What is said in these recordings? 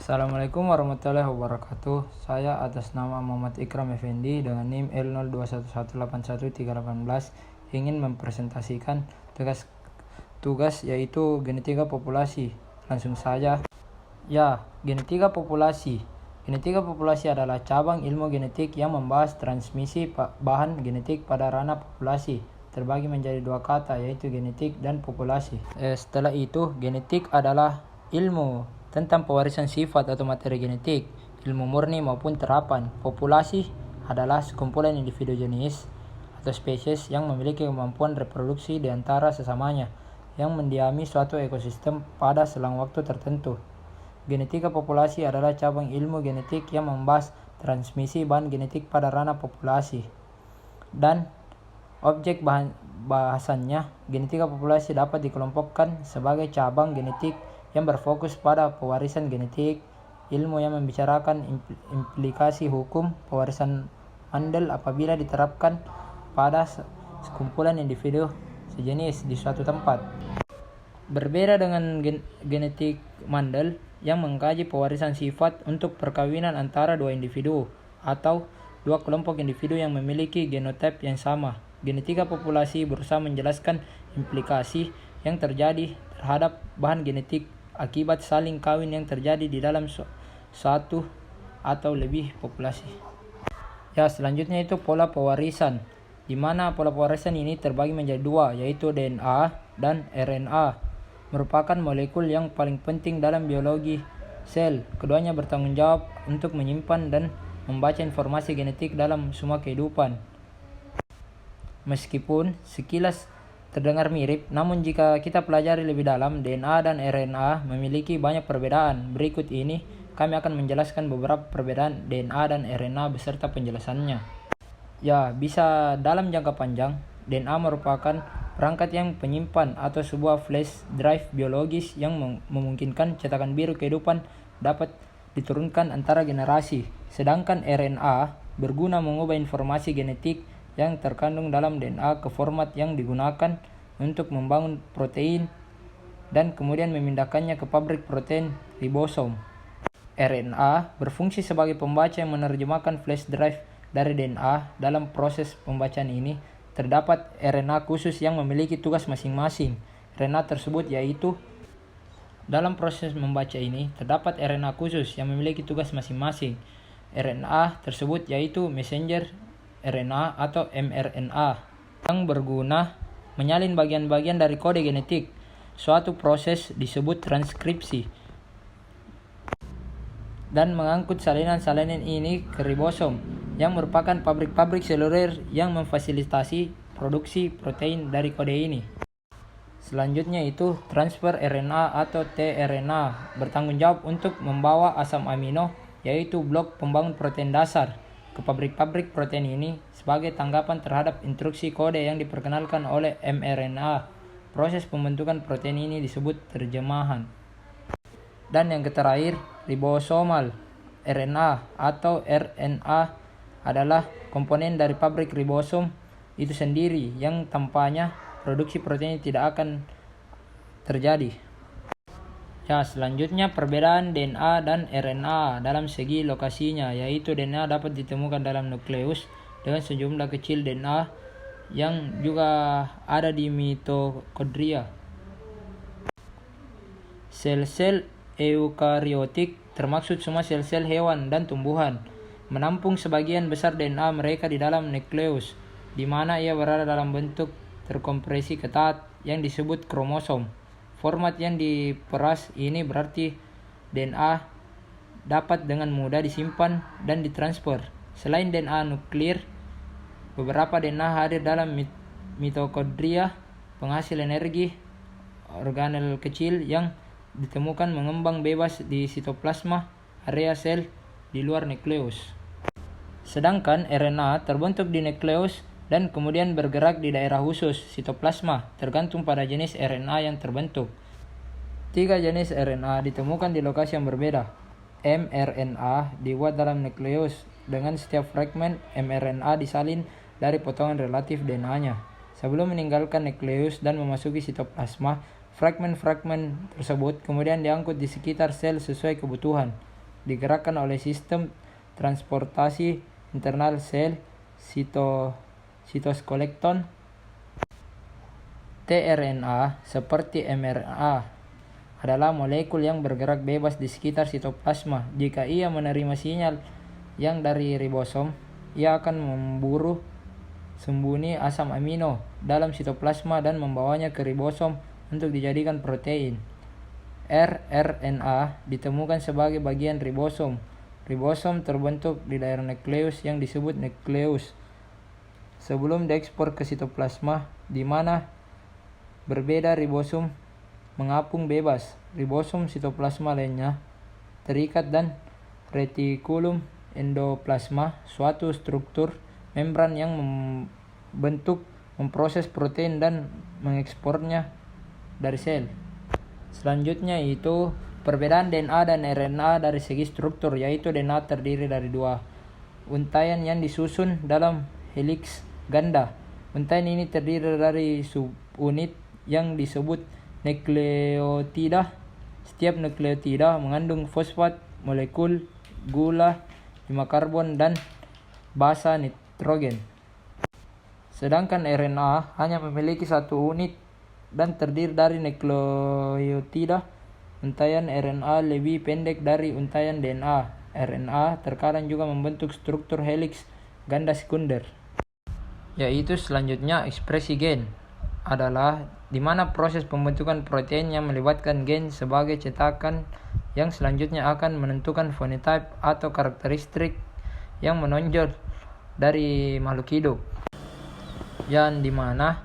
Assalamualaikum warahmatullahi wabarakatuh. Saya atas nama Muhammad Ikram Effendi dengan NIM L0211813818 ingin mempresentasikan tugas yaitu genetika populasi. Langsung saja. Genetika populasi. Genetika populasi adalah cabang ilmu genetik yang membahas transmisi bahan genetik pada ranah populasi. Terbagi menjadi dua kata yaitu genetik dan populasi. Setelah itu, genetik adalah ilmu tentang pewarisan sifat atau materi genetik, ilmu murni maupun terapan. Populasi adalah sekumpulan individu jenis atau spesies yang memiliki kemampuan reproduksi di antara sesamanya, yang mendiami suatu ekosistem pada selang waktu tertentu. Genetika populasi adalah cabang ilmu genetik yang membahas transmisi bahan genetik pada ranah populasi. Dan objek bahasannya, genetika populasi dapat dikelompokkan sebagai cabang genetik yang berfokus pada pewarisan genetik, ilmu yang membicarakan implikasi hukum pewarisan Mendel apabila diterapkan pada sekumpulan individu sejenis di suatu tempat. Berbeda dengan genetik Mendel yang mengkaji pewarisan sifat untuk perkawinan antara dua individu atau dua kelompok individu yang memiliki genotipe yang sama. Genetika populasi berusaha menjelaskan implikasi yang terjadi terhadap bahan genetik akibat saling kawin yang terjadi di dalam satu atau lebih populasi. Selanjutnya itu pola pewarisan, di mana pola pewarisan ini terbagi menjadi dua, yaitu DNA dan RNA, merupakan molekul yang paling penting dalam biologi sel. Keduanya bertanggung jawab untuk menyimpan dan membaca informasi genetik dalam semua kehidupan. Meskipun sekilas terdengar mirip, namun jika kita pelajari lebih dalam, DNA dan RNA memiliki banyak perbedaan. Berikut ini kami akan menjelaskan beberapa perbedaan DNA dan RNA beserta penjelasannya. Bisa dalam jangka panjang, DNA merupakan perangkat yang penyimpan atau sebuah flash drive biologis yang memungkinkan cetakan biru kehidupan dapat diturunkan antara generasi. Sedangkan RNA berguna mengubah informasi genetik yang terkandung dalam DNA ke format yang digunakan untuk membangun protein dan kemudian memindahkannya ke pabrik protein ribosom. RNA berfungsi sebagai pembaca yang menerjemahkan flash drive dari DNA. Dalam proses pembacaan ini, terdapat RNA khusus yang memiliki tugas masing-masing. RNA tersebut yaitu Dalam proses membaca ini, terdapat RNA khusus yang memiliki tugas masing-masing. RNA tersebut yaitu messenger RNA atau mRNA yang berguna menyalin bagian-bagian dari kode genetik. Suatu proses disebut transkripsi dan mengangkut salinan-salinan ini ke ribosom yang merupakan pabrik-pabrik seluler yang memfasilitasi produksi protein dari kode ini. Selanjutnya itu transfer RNA atau tRNA bertanggung jawab untuk membawa asam amino yaitu blok pembangun protein dasar ke pabrik-pabrik protein ini sebagai tanggapan terhadap instruksi kode yang diperkenalkan oleh mRNA. Proses pembentukan protein ini disebut terjemahan. Dan yang terakhir, ribosomal RNA atau RNA adalah komponen dari pabrik ribosom itu sendiri yang tanpanya produksi protein tidak akan terjadi. Selanjutnya perbedaan DNA dan RNA dalam segi lokasinya, yaitu DNA dapat ditemukan dalam nukleus dengan sejumlah kecil DNA yang juga ada di mitokondria. Sel-sel eukariotik, termaksud semua sel-sel hewan dan tumbuhan, menampung sebagian besar DNA mereka di dalam nukleus, di mana ia berada dalam bentuk terkompresi ketat yang disebut kromosom. Format yang diperas ini berarti DNA dapat dengan mudah disimpan dan ditransfer. Selain DNA nuklir, beberapa DNA hadir dalam mitokondria, penghasil energi organel kecil yang ditemukan mengembang bebas di sitoplasma, area sel di luar nukleus. Sedangkan RNA terbentuk di nukleus dan kemudian bergerak di daerah khusus sitoplasma tergantung pada jenis RNA yang terbentuk. 3 jenis RNA ditemukan di lokasi yang berbeda. mRNA dibuat dalam nukleus dengan setiap fragmen mRNA disalin dari potongan relatif DNA-nya. Sebelum meninggalkan nukleus dan memasuki sitoplasma, fragmen-fragmen tersebut kemudian diangkut di sekitar sel sesuai kebutuhan. digerakkan oleh sistem transportasi internal sel sitoskeleton tRNA seperti mRNA adalah molekul yang bergerak bebas di sekitar sitoplasma. Jika ia menerima sinyal yang dari ribosom, ia akan memburu sembunyi asam amino dalam sitoplasma dan membawanya ke ribosom untuk dijadikan protein. rRNA ditemukan sebagai bagian ribosom. Ribosom terbentuk di daerah nukleus yang disebut nukleus sebelum diekspor ke sitoplasma, di mana berbeda ribosom mengapung bebas. Ribosom sitoplasma lainnya terikat dan retikulum endoplasma, suatu struktur membran yang memproses protein dan mengekspornya dari sel. Selanjutnya itu perbedaan DNA dan RNA dari segi struktur, yaitu DNA terdiri dari dua untaian yang disusun dalam heliks ganda. Untaian ini terdiri dari subunit yang disebut nukleotida. Setiap nukleotida mengandung fosfat, molekul gula, 5 karbon, dan basa nitrogen. Sedangkan RNA hanya memiliki satu unit dan terdiri dari nukleotida. Untaian RNA lebih pendek dari untaian DNA. RNA terkadang juga membentuk struktur heliks ganda sekunder. Yaitu selanjutnya ekspresi gen adalah di mana proses pembentukan protein yang melibatkan gen sebagai cetakan yang selanjutnya akan menentukan fenotipe atau karakteristik yang menonjol dari makhluk hidup. Yang dimana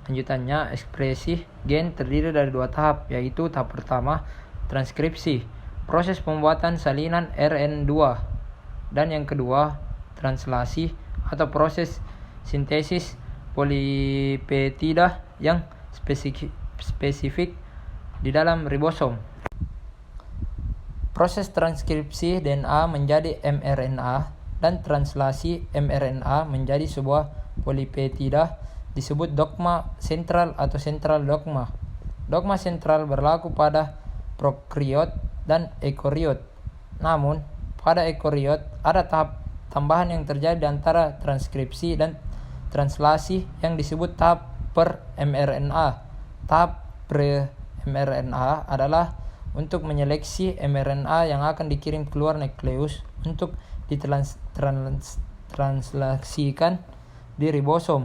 lanjutannya ekspresi gen terdiri dari dua tahap, yaitu tahap pertama transkripsi, proses pembuatan salinan RN2, dan yang kedua translasi atau proses sintesis polipeptida yang spesifik di dalam ribosom. Proses transkripsi DNA menjadi mRNA dan translasi mRNA menjadi sebuah polipeptida disebut dogma sentral atau sentral dogma. Dogma sentral berlaku pada prokariot dan ekariot. Namun, pada ekariot ada tahap tambahan yang terjadi antara transkripsi dan translasi yang disebut tahap per-mRNA. Tahap pre-mRNA adalah untuk menyeleksi mRNA yang akan dikirim keluar nukleus untuk ditranslasikan di ribosom.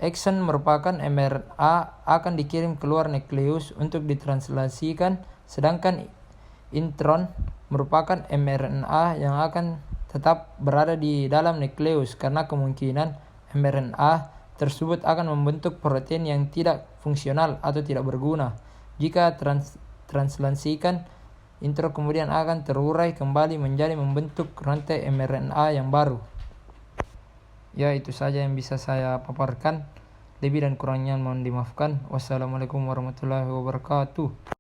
Exon merupakan mRNA akan dikirim keluar nukleus untuk ditranslasikan, sedangkan intron merupakan mRNA yang akan tetap berada di dalam nukleus karena kemungkinan mRNA tersebut akan membentuk protein yang tidak fungsional atau tidak berguna. Jika translasikan, intron kemudian akan terurai kembali menjadi membentuk rantai mRNA yang baru. Ya, itu saja yang bisa saya paparkan. Lebih dan kurangnya mohon dimaafkan. Wassalamualaikum warahmatullahi wabarakatuh.